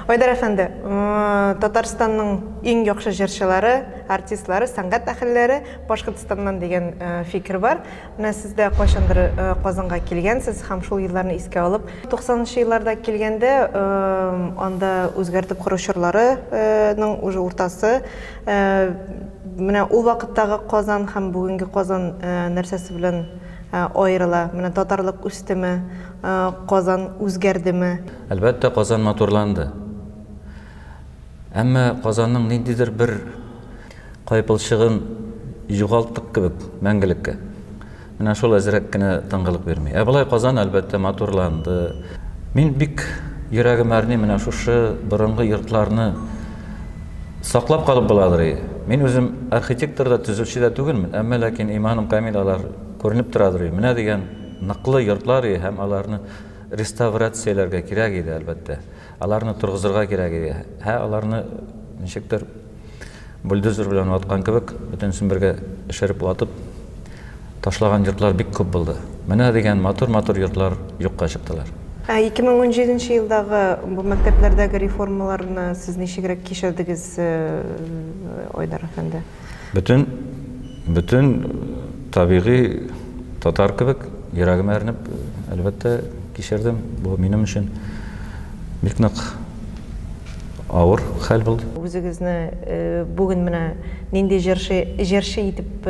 Айдар әфәнде, Татарстанның ең яхшы җырчылары, артистлары, сәнгать әһелләре Башкортстаннан деген фикер бар. Менә сез дә кайчандыр Казанга килгәнсез һәм шул елларны искә алып, 90-нчы елларда килгәндә, анда үзгәртеп коручыларының уже уртасы, менә ул вакыттагы Казан һәм бүгенге Казан нәрсәсе белән аерыла. Менә татарлык үстеме, Казан үзгәрдеме? Әлбәттә, Казан матурланды. Әмма Казанның ниндидер бер кайпылчыгын югалттык кебек мәңгелеккә. Менә шул әзрәк кенә тыңгылык бирми. Болай Казан әлбәттә матурланды. Мин бик йөрәгем әрни менә шушы борынгы йортларны саклап калып буладыр. Мин үзем архитектор да, төзүче дә түгелмен, әмма ләкин иманым камил алар күренеп торадыр. Менә дигән ныклы йортлар һәм аларны реставрацияләргә кирәк иде, әлбәттә. Аларны тургызырга кирәк иде. Аларны ничектер бульдозер белән аткан кебек, бөтенсен бергә эшереп ватып ташлаган йортлар бик күп булды. Менә дигән матур йортлар юкка чыктылар. 2017 елдагы бу мәктәпләрдәге реформаларны сез ничегрәк кичердегез, Айдар әфәнде? Бүтән табигый татар кебек йөрәгем әрнеп, әлбәттә кичердем. Бу минем өчен бик нык авыр хәл булды. Үзегезне бүген менә нинди җырчы итеп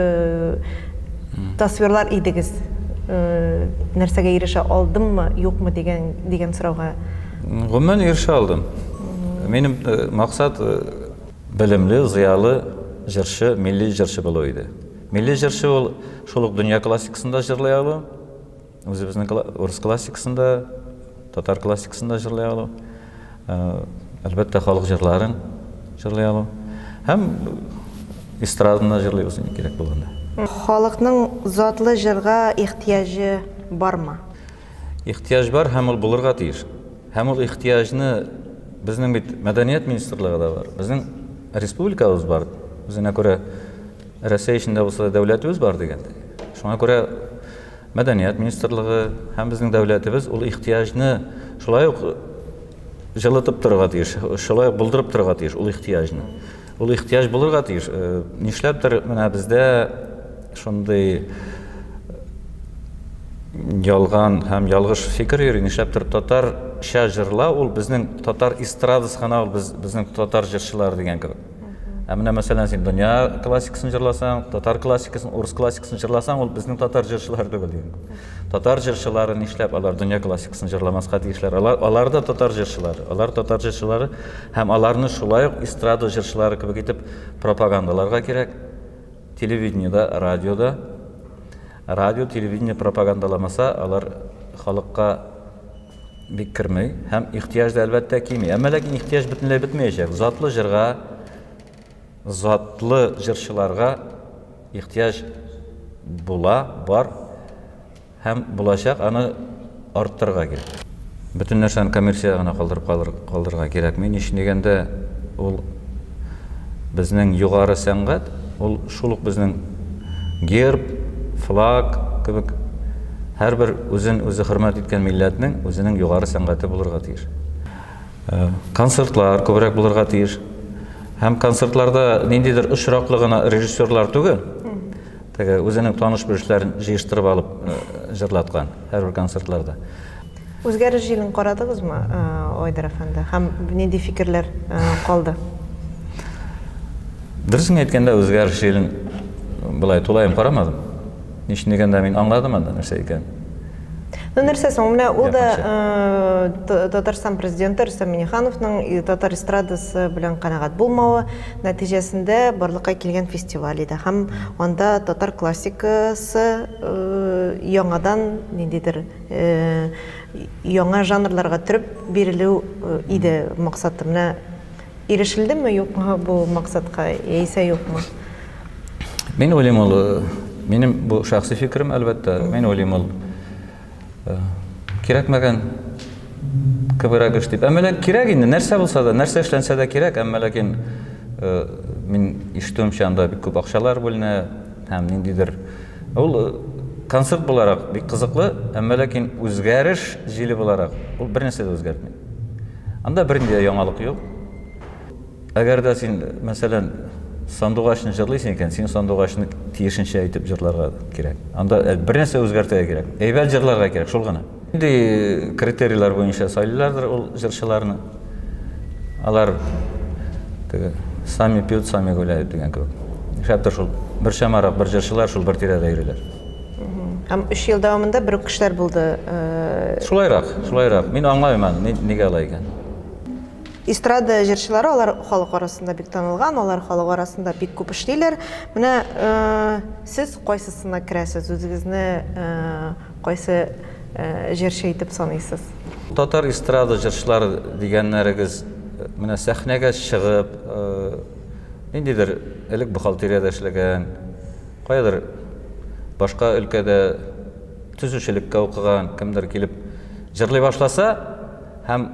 тасвирлар идегез? Нәрсәгә ирешә алдыммы, юкмы дигән сорауга. Гомумән ирешә алдым. Минем максат белемле, зыялы җырчы, милли җырчы булу иде. Милли җырчы ул шул ук дөнья классикасында җырлый алу, үзебезнең урыс классикасында, татар классикасында җырлый алу, әлбәттә халык җырларын җырлый алу һәм эстраданы җырлый алу кирәк булганда. Халыкның затлы җырга ихтияҗы бармы? Ихтияж бар һәм ул булырга тиеш. Һәм ул ихтияжны безнең бит мәдәният министрлыгы да бар. Безнең республикабыз бар. Үзенә күрә Россия эчендә булса да дәүләтебез бар дигәндә. Шуңа күрә мәдәният министрлыгы һәм безнең дәүләтебез ул ихтияжны шулай ук җылытып торырга тиеш, шулай ук булдырып торырга тиеш ул ихтияжны. Ул ихтияж булырга тиеш. Нишләптер менә бездә шундый ялган һәм ялгыш фикер йөри, нишләптер татарча җырлау ул безнең татар эстрадасы гына, ул безнең татар җырчылары дигән кебек. Менә мәсәлән, син дөнья классикасын җырласаң, татар классикасын, урыс классикасын җырласаң, ул безнең татар җырчылары түгел дигән. Татар җырчылары нишләп алар дөнья классикасын җырламаска тиешләр? Алар да татар җырчылары. Алар татар җырчылары һәм аларны шулай ук эстрада җырчылары кебек итеп пропагандаларга кирәк. Телевидениедә, радио, телевидение пропагандаламаса, алар халыкка бик кермәй һәм ихтияж да әлбәттә кими. Әмма ләкин ихтияж бөтенләй бетмәячәк. Затлы җырга, затлы җырчыларга ихтияж бар һәм булачак, аны арттырырга кирәк. Бөтен нәрсәне коммерциягә гына калдырырга кирәк. Мин ишенегәндә ул безнең югары сәнгать, ул шул ук безнең герб, флаг кебек һәрбер үзе хөрмәт иткән милләтнең үзенең югары сәнгате булырга тиеш. Концертлар күбрәк булырга тиеш. Һәм концертларда ниндидер очраклы гына режиссерлар түгел, теге үзенең таныш-белешләрен җыештырып алып җырлаткан һәрбер концертларда. Үзгәреш җилен карадыгызмы, Айдар әфәнде? Һәм нинди фикерләр калды? Дөресен әйткәндә, үзгәреш җилен булай тулаем карамадым. Нишләгәндә мин аңладым анда нәрсә икән. Нәрсәсе, менә ул да Татарстан президенты Рөстәм Миңнехановның татар эстрадасы белән канәгать булмавы нәтиҗәсендә барлыкка килгән фестиваль иде. Һәм анда татар классикасы яңадан ниндидер яңа жанрларга төреп бирелү иде максаты. Менә ирешелдеме, юкмы бу максатка, яисә юкмы? Мин уйлыйм, ул минем бу шәхси фикерем, әлбәттә. Мин уйлыйм, ул кирәкмәгән кеберәк эш дип. Әмма ләкин кирәк инде, нәрсә булса да, нәрсә эшләнсә дә кирәк, әмма ләкин мин ишетүемчә анда бик күп акчалар бүленә һәм ниндидер. Ул концерт буларак бик кызыклы, әмма ләкин үзгәреш җиле буларак ул бер нәрсә дә үзгәртми. Анда бернинде яңалык юк. Әгәр дә син, мәсәлән, сандугачны җырлыйсың икән, син сандугачны тиешенчә әйтеп җырларга кирәк. Анда бернәрсә үзгәртергә кирәк. Әйбәт җырларга кирәк, шул гына. Инде критерийлар буенча сайлыйлардыр ул җырчыларны. Алар сами пьют, сами гуляют дигән кебек. Шәптер шул бер шамарак бер җырчылар шул бер тирәдә йөриләр. Һәм 3 ел дәвамында бер кешеләр булды. Шулайрак. Мин аңлайман, нигә алай икән. Эстрада җырчылары алар халык арасында бик танылган, алар халык арасында бик күп эшлиләр. Менә сез кайсысына керәсез, үзегезне кайсы җырчы итеп саныйсыз? Татар эстрада җырчылары дигәннәрегез менә сәхнәгә чыгып, ниндидер элек бухгалтериядә эшләгән, каядыр башка өлкәдә төзүчелеккә укыган кемдер килеп җырлый башласа һәм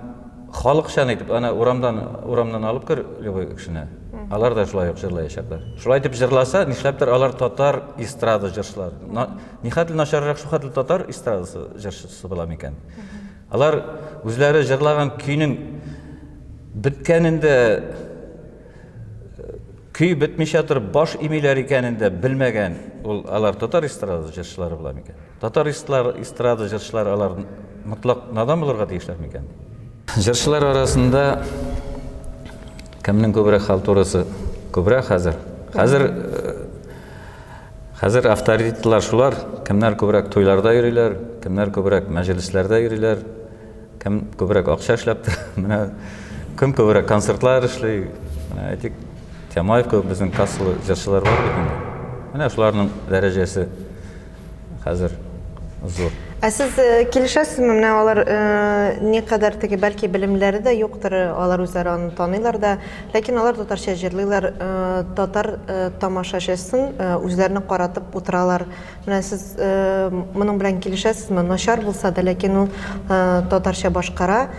халыкчан итеп, ана урамдан алып кер любой кешене. Алар да шулай ук җырлаячаклар. Шулай итеп җырласа, нишләптер алар татар эстрада җырчылары. Нихәтле начаррак шухәтле татар эстрадасы җырчысы була микән? Алар үзләре җырлаган көйнең биткәнендә көй бетмичә торып баш имиләр икәнендә белмәгән алар татар эстрада җырчылары була микән? Татар эстрада җырчылары алар мотлак надан булырга тиешләр микән? Җырчылар арасында кемнең күбрәк халтурасы күбрәк хәзер авторитетлар шулар, кемнәр күбрәк туйларда йөриләр, кемнәр күбрәк мәҗлесләрдә йөриләр, кем күбрәк акча эшләп, менә кем күбрәк концертлар эшли, менә әйтик, Тямаев күп безнең кассалы җырчылар бар бит инде. Менә шуларның дәрәҗәсе хәзер зур. Ә сез килешәсезме, менә алар никадәр теге бәлки белемләре дә юктыр, алар үзләре аны таныйлар да, ләкин алар татарча җырлыйлар, татар тамашачысын үзләренә каратып утыралар. Менә сез моның белән килешәсезме? Начар булса да, ләкин ул татарча башкара,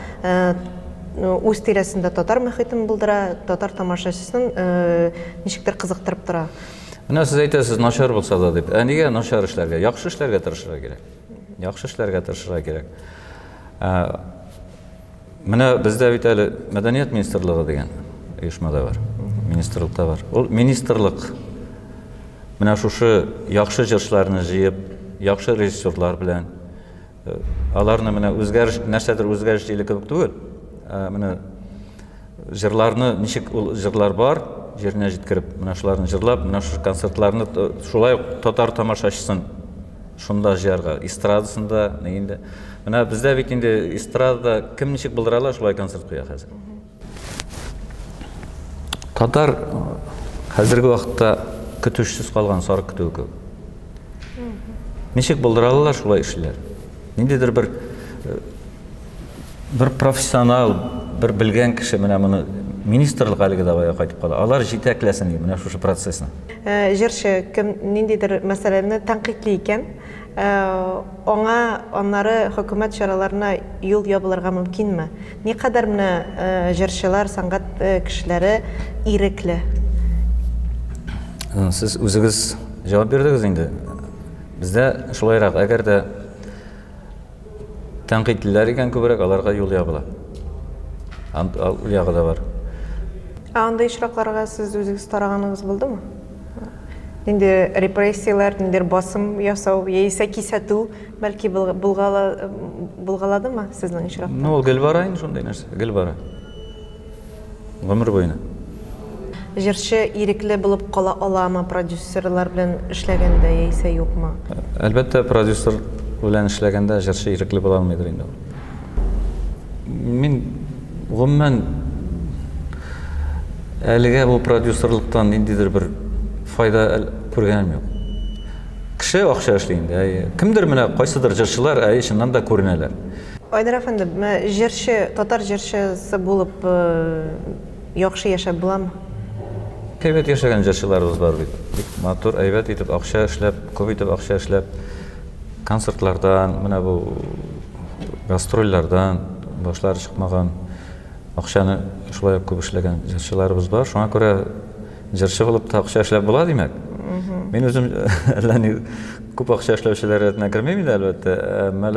үз тирәсендә татар мөхитен булдыра, татар тамашачысын ничектер кызыктырып тора. Менә сез әйтәсез, начар булса да дип. Нигә начар эшләргә? Яхшы эшләргә тырышырга кирәк. Яхшы эшләргә тырышырга кирәк. Менә бездә бит әле Мәдәният министрлыгы дигән оешмада бар. Министрлыкта бар. Ул министрлык менә шушы яхшы җырчыларны җыеп, яхшы режиссерлар белән аларны менә нәрсәдер үзгәрешле кебек түгел. Менә җырларны ничек ул җырлар бар, җиренә җиткереп, менә шуларны җырлап, менә шу концертларны шулай татар тамашачысын шунда җыярга, эстрадасында, нигендә. Менә бездә бит инде эстрадада кем ничек булдыралар, шулай концерт куя хәзер. Татар хәзерге вакытта көтүшсез калган сарык көтү күп. Ничек булдыралар, шулай эшләр. Ниндидер бер профессионал, бер белгән кеше менә моны министрлык әлеге дә кайтып кала. Алар җитәкләсен менә шушы процессны. Җырчы кем ниндидер мәсьәләне тәнкыйтьли икән, аннары хөкүмәт чараларына юл ябылырга мөмкинме? Никадәр менә җырчылар, сәнгать кешеләре ирекле? Сез үзегез җавап бирдегез инде. Бездә шулайрак, әгәр дә тәнкыйтьләр икән күбрәк, аларга юл ябыла. Ул ягы да бар. Андай очракларга сез үзегез тараганыгыз булдымы? Инде репрессиялар, инде басым ясау, яисә кисәтү бәлки булгаладымы сезнең очракта? Ул гел бара инде шундай нәрсә, гел бара. Гомер буена. Җырчы ирекле булып кала аламы продюсерлар белән эшләгәндә, яисә юкмы? Әлбәттә, продюсер белән эшләгәндә җырчы ирекле була алмыйдыр инде. Мин гомумән әлегә бу продюсерлыктан ниндидер бер файда күргәнем юк. Кеше акча эшли инде. Кемдер менә кайсыдыр җырчылар чыннан да күренәләр. Айдар әфәнде, җырчы, татар җырчысы булып яхшы яшәп буламы? Әйбәт яшәгән җырчыларыбыз бар бит. Матур, әйбәт итеп акча эшләп, күп итеп акча эшләп, концертлардан, менә бу гастрольләрдән башлары чыкмаган акчаны шулай күп эшләгән җырчыларыбыз бар. Шуңа күрә җырчы булып та акча эшләп була, димәк. Мин үзем әллә күп акча эшләүчеләр рәтенә кермим инде, әлбәттә,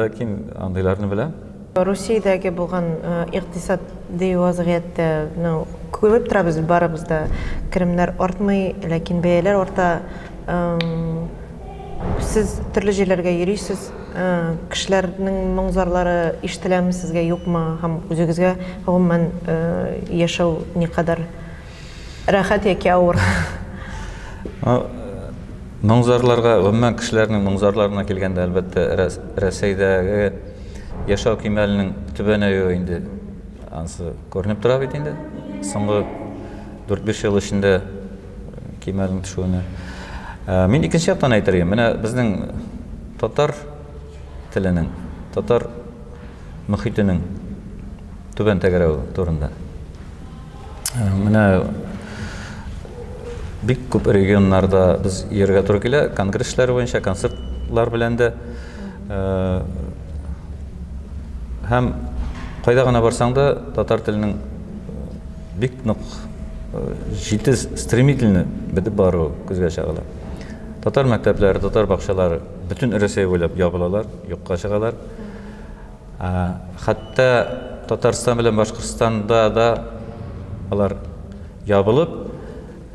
ләкин андыйларны беләм. Русиядәге булган икътисад дей вазгыятта көбөп турабыз барыбызда киримдер артмый, ләкин бәяләр арта. Сез төрле җирләргә йөрисез, кешеләрнең моңзарлары ишетеләме сезгә, юкмы, һәм үзегезгә гомумән яшәү никадәр рәхәт яки авыр? Моңзарларга, гомумән кешеләрнең моңзарларына килгәндә, әлбәттә, Рәсәйдәге яшәү кимәленең түбәнәюе инде ансы күренеп тора бит инде. Соңгы 4-5 ел эчендә кимәленең төшүенә. Мин икенче яктан әйтергә, менә безнең татар теленең, татар мөхитенең түбән тәгәрәү турында. Менә бик күп регионнарда без йөрергә туры килә, конгресслар буенча, концертлар белән дә. Һәм кайда гына барсаң да татар теленең бик нык җитез, стремительно бетеп бару күзгә чагыла. Татар мәктәпләре, татар бакчалары бөтен Рәсәй буйлап ябылалар, юкка чыгалар. Хәтта Татарстан белән Башкортстанда да алар ябылып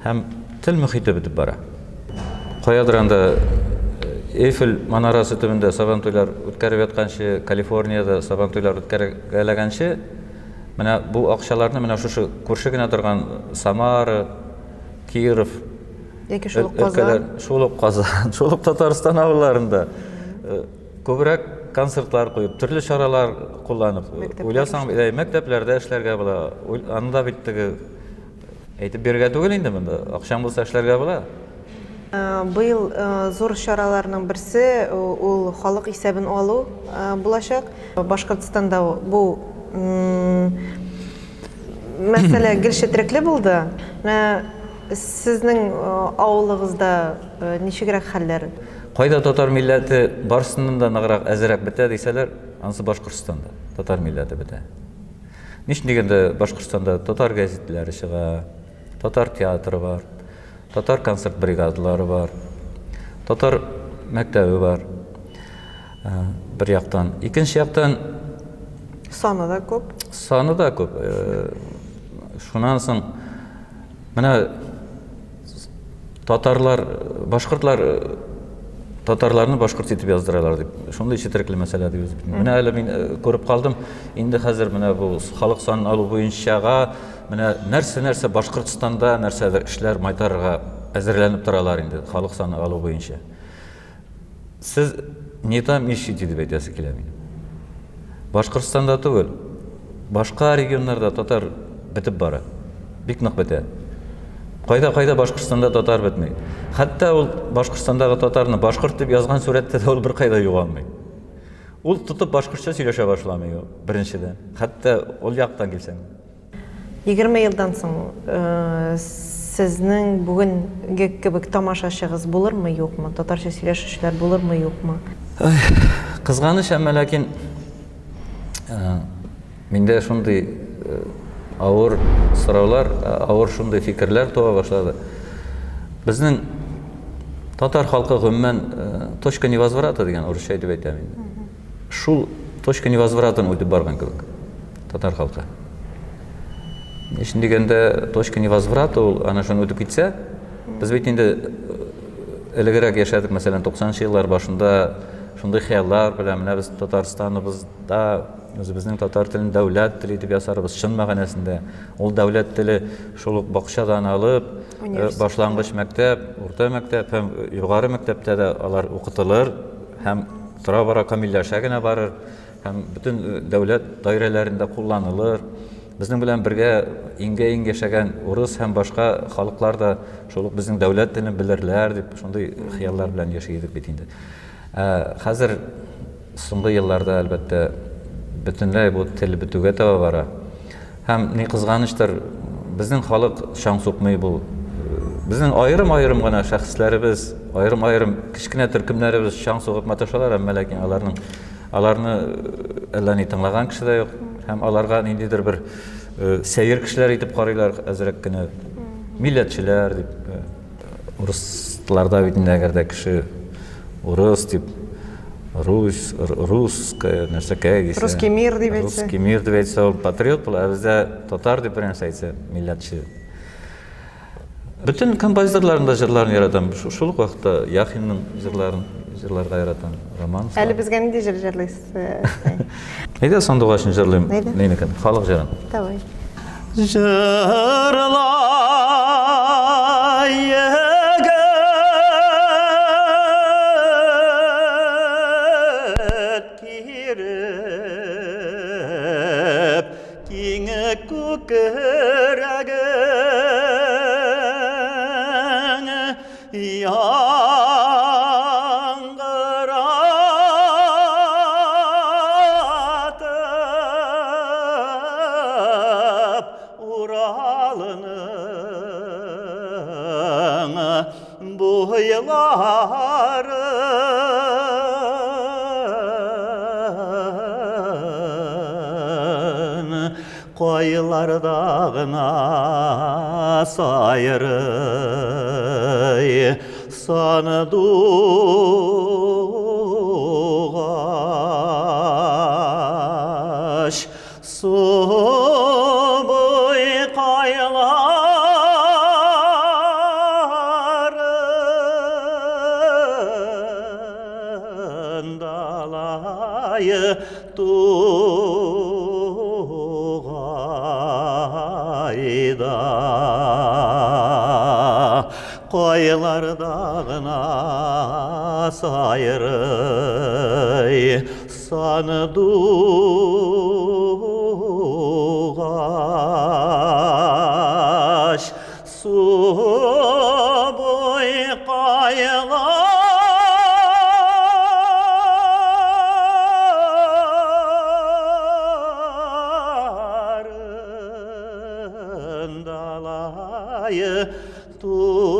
һәм тел мөхите бетеп бара. Каядыр анда Эйфель манарасы төбендә сабантуйлар үткәреп ятканчы, Калифорнияда сабантуйлар үткәргәләгәнче, менә бу акчаларны менә шушы күрше генә торган Самара, Киев, яки шул Казан, шул Татарстан авылларында күбрәк концертлар куеп, төрле чаралар кулланып, уйласаң, мәктәпләрдә эшләргә була. Анда бит теге әйтеп бирергә түгел инде монда, акчаң булса эшләргә була. Быел зур чараларның берсе ул халык исәбен алу булачак. Башкортстанда бу мәсьәлә гел четерекле булды. Сезнең авылыгызда ничегрәк хәлләр? Кайда татар милләте барсыннан да ныграк әзрәк бетә дисәләр, ансы Башкортстанда татар милләте бетә. Нишлегендә Башкортстанда татар гәзитләре чыга, татар театры бар, татар концерт бригадалары бар, татар мәктәбе бар. Бер яктан, икенче яктан Саны да күп. Саны да күп. Шуннан соң менә татарлар, башкортлар татарларны башкорт итеп яздыралар дип. Шундый четерекле мәсьәлә дип үзем. Менә әле мин күреп калдым. Инде хәзер менә бу халык санын алу буенчага менә нәрсә Башкортстанда нәрсәдер эшләр майтарга әзерләнеп торалар инде халык саны алу буенча. Сез не там ищете дип әйтәсе килә минем. Башкортстанда түгел, башка регионнарда татар бетеп бара. Бик нык бетә. Кайда Башкортстанда татар бетмәй. Хәтта ул Башкортстандагы татарны башкорт дип язган сурәттә дә ул бер кайда югалмый. Ул тотып башкортча сөйләшә башламый беренчедән. Хәтта ул яктан килсәң. 20 елдан соң сезнең бүгенге кебек тамашачыгыз булырмы, юкмы? Татарча сөйләшүчеләр булырмы, юкмы? Кызганыч, әмма ләкин миндә шундый авыр сораулар, авыр шундый фикерләр туа башлады. Безнең татар халкы гомумән точка невозврата дигән урысча дип әйтәм инде. Шул точка невозвратын үтеп барган кебек татар халкы. Ишен дигәндә точка невозврата ул ана шуны үтеп китсә, без бит инде элегрәк яшәдек, мәсәлән 90-нчы еллар башында шундый хыяллар белән менә без Татарстаныбызда үзебезнең татар телен дәүләт теле дип ясарбыз чын мәгънәсендә. Ул дәүләт теле шул ук бакчадан алып, башлангыч мәктәп, урта мәктәп һәм югары мәктәптә дә алар укытылыр һәм тора-бара камилләшә генә барыр һәм бөтен дәүләт даирәләрендә кулланылыр. Безнең белән бергә иңгә-иң яшәгән урыс һәм башка халыклар да шул ук безнең дәүләт телен белерләр дип шундый хыяллар белән яшәйдек бит инде. Хәзер соңгы елларда әлбәттә бөтенләй бу тел бетүгә таба бара. Һәм ни кызганыштыр, безнең халык шаң сукмый бу. Безнең аерым-аерым гына шәхесләребез, аерым-аерым кичкенә төркемнәребез шаң сугып маташалар, әмма ләкин аларны әллә ни тыңлаган кеше дә юк. Һәм аларга ниндидер бер сәер кешеләр итеп карыйлар, әзрәк кенә милләтчеләр дип. Урысларда бит инде әгәр дә кеше урыс дип русская нәрсәкә кисә. Русский мир дип әйтсә. Русский мир дип әйтсә, ул патриот була, бездә татар дип беренче әйтсә, милләтче. Bütün композиторларында җырларын яратам. Шул ук вакытта Яхинның җырларга яратам. Роман. Әле безгә нинди җыр җырлыйсыз? Әйдә сандугашны җырлыйм. Нинекен? Халык җырын. Давай. Җырлай киреп киңе күкрәгең яңгыратып Уралының буйларын Қойлардағына сайрый саны дуғаш субый қайларын далайы туғайда қойлардағына сайрый саны дуғаш субой қайларын далайы туғайда